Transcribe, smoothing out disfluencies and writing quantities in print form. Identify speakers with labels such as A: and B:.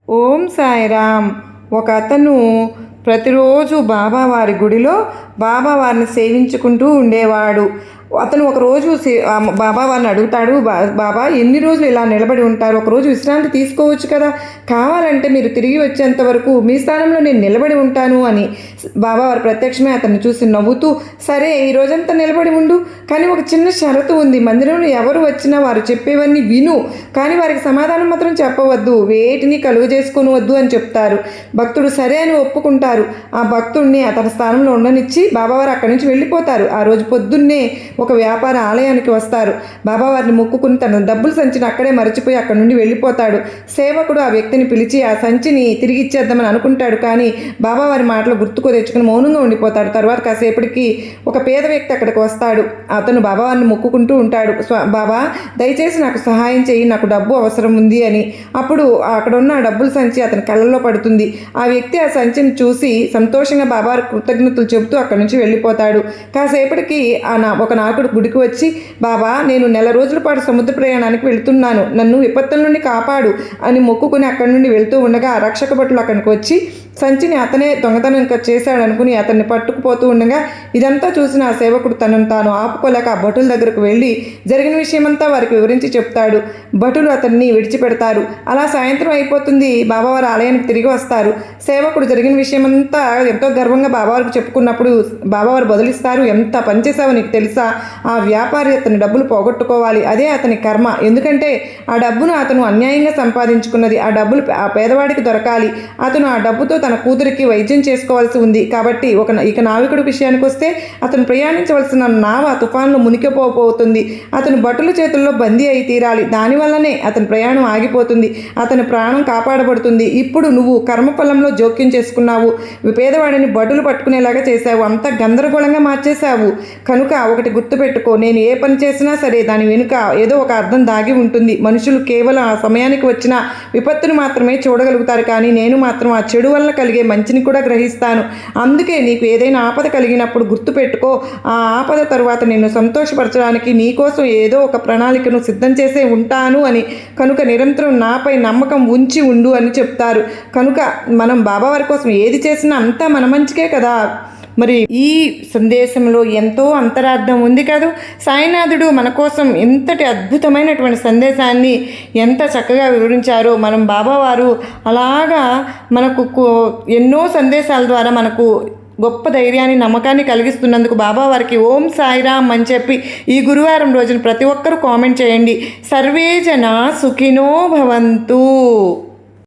A: ఓం సాయిరామ్. ఒక అతను ప్రతిరోజు బాబావారి గుడిలో బాబావారిని సేవించుకుంటూ ఉండేవాడు. అతను ఒకరోజు బాబావారిని అడుగుతాడు, బాబా ఎన్ని రోజులు ఇలా నిలబడి ఉంటారు, ఒకరోజు విశ్రాంతి తీసుకోవచ్చు కదా, కావాలంటే మీరు తిరిగి వచ్చేంత వరకు మీ స్థానంలో నేను నిలబడి ఉంటాను అని. బాబావారు ప్రత్యక్షమే అతన్ని చూసి నవ్వుతూ, సరే ఈ రోజంతా నిలబడి ఉండు, కానీ ఒక చిన్న షరతు ఉంది, మందిరంలో ఎవరు వచ్చినా వారు చెప్పేవన్నీ విను, కానీ వారికి సమాధానం మాత్రం చెప్పవద్దు, వేటిని కలుగు చేసుకోవద్దు అని చెప్తారు. భక్తుడు సరే అని ఒప్పుకుంటారు. ఆ భక్తుడిని అతని స్థానంలో ఉండనిచ్చి బాబావారు అక్కడి నుంచి వెళ్ళిపోతారు. ఆ రోజు పొద్దున్నే ఒక వ్యాపార ఆలయానికి వస్తారు. బాబావారిని మొక్కుకుని తన డబ్బుల సంచిని అక్కడే మరచిపోయి అక్కడి నుండి వెళ్ళిపోతాడు. సేవకుడు ఆ వ్యక్తిని పిలిచి ఆ సంచిని తిరిగి ఇచ్చేద్దామని అనుకుంటాడు, కానీ బాబావారి మాటలు గుర్తుకు తెచ్చుకుని మౌనంగా ఉండిపోతాడు. తర్వాత కాసేపటికి ఒక పేద వ్యక్తి అక్కడికి వస్తాడు. అతను బాబావారిని మొక్కుకుంటూ ఉంటాడు, బాబా దయచేసి నాకు సహాయం చేయి, నాకు డబ్బు అవసరం ఉంది అని. అప్పుడు అక్కడ ఉన్న డబ్బుల సంచి అతని కళ్ళల్లో పడుతుంది. ఆ వ్యక్తి ఆ సంచిని చూసి సంతోషంగా బాబావారి కృతజ్ఞతలు చెబుతూ అక్కడి నుంచి వెళ్ళిపోతాడు. కాసేపటికి ఒక నాయకుడు గుడికి వచ్చి, బాబా నేను నెల రోజుల పాటు సముద్ర ప్రయాణానికి వెళుతున్నాను, నన్ను విపత్తుల నుండి కాపాడు అని మొక్కుకుని అక్కడి నుండి వెళ్తూ ఉండగా రక్షక భటులు అక్కడికి వచ్చి సంచిని అతనే దొంగతనం చేశాడు అనుకుని అతన్ని పట్టుకుపోతూ ఉండగా ఇదంతా చూసిన ఆ సేవకుడు తనను తాను ఆపుకోలేక ఆ భటుల దగ్గరకు వెళ్ళి జరిగిన విషయమంతా వారికి వివరించి చెప్తాడు. భటులు అతన్ని విడిచిపెడతారు. అలా సాయంత్రం అయిపోతుంది. బాబావారి ఆలయానికి తిరిగి వస్తారు. సేవకుడు జరిగిన విషయమంతా ఎంతో గర్వంగా బాబావారికి చెప్పుకున్నప్పుడు బాబావారు బదులిస్తారు, ఎంత పనిచేసావో నీకు తెలుసా, ఆ వ్యాపారి అతని డబ్బులు పోగొట్టుకోవాలి, అదే అతని కర్మ, ఎందుకంటే ఆ డబ్బును అతను అన్యాయంగా సంపాదించుకున్నది, ఆ డబ్బులు ఆ పేదవాడికి దొరకాలి, అతను ఆ డబ్బుతో తన కూతురికి వైద్యం చేసుకోవాల్సి ఉంది. కాబట్టి ఇక నావికుడి విషయానికి వస్తే అతను ప్రయాణించవలసిన నావ తుఫాన్లో మునిగిపోతుంది. అతను భటుల చేతుల్లో బందీ అయి తీరాలి, దానివల్లనే అతని ప్రయాణం ఆగిపోతుంది, అతని ప్రాణం కాపాడబడుతుంది. ఇప్పుడు నువ్వు కర్మఫలంలో జోక్యం చేసుకున్నావు, పేదవాడిని భటులు పట్టుకునేలాగా చేశావు, అంతా గందరగోళంగా మార్చేశావు. కనుక ఒకటి గుర్తుపెట్టుకో, నేను ఏ పని చేసినా సరే దాని వెనుక ఏదో ఒక అర్థం దాగి ఉంటుంది. మనుషులు కేవలం ఆ సమయానికి వచ్చిన విపత్తును మాత్రమే చూడగలుగుతారు, కానీ నేను మాత్రం ఆ చెడు వల్ల కలిగే మంచిని కూడా గ్రహిస్తాను. అందుకే నీకు ఏదైనా ఆపద కలిగినప్పుడు గుర్తుపెట్టుకో, ఆ ఆపద తరువాత నిన్ను సంతోషపరచడానికి నీకోసం ఏదో ఒక ప్రణాళికను సిద్ధం చేసే ఉంటాను అని. కనుక నిరంతరం నాపై నమ్మకం ఉంచి ఉండు అని చెప్తారు. కనుక మనం బాబావారి కోసం ఏది చేసినా అంతా మన మంచికే కదా. మరి ఈ సందేశంలో ఎంతో అంతరార్థం ఉంది కదా. సాయినాథుడు మన కోసం ఎంతటి అద్భుతమైనటువంటి సందేశాన్ని ఎంత చక్కగా వివరించారో. మనం బాబావారు అలాగా మనకు ఎన్నో సందేశాల ద్వారా మనకు గొప్ప ధైర్యాన్ని నమ్మకాన్ని కలిగిస్తున్నందుకు బాబావారికి ఓం సాయిరామ్ అని చెప్పి ఈ గురువారం రోజున ప్రతి ఒక్కరూ కామెంట్ చేయండి. సర్వే జనా సుఖినో భవంతు.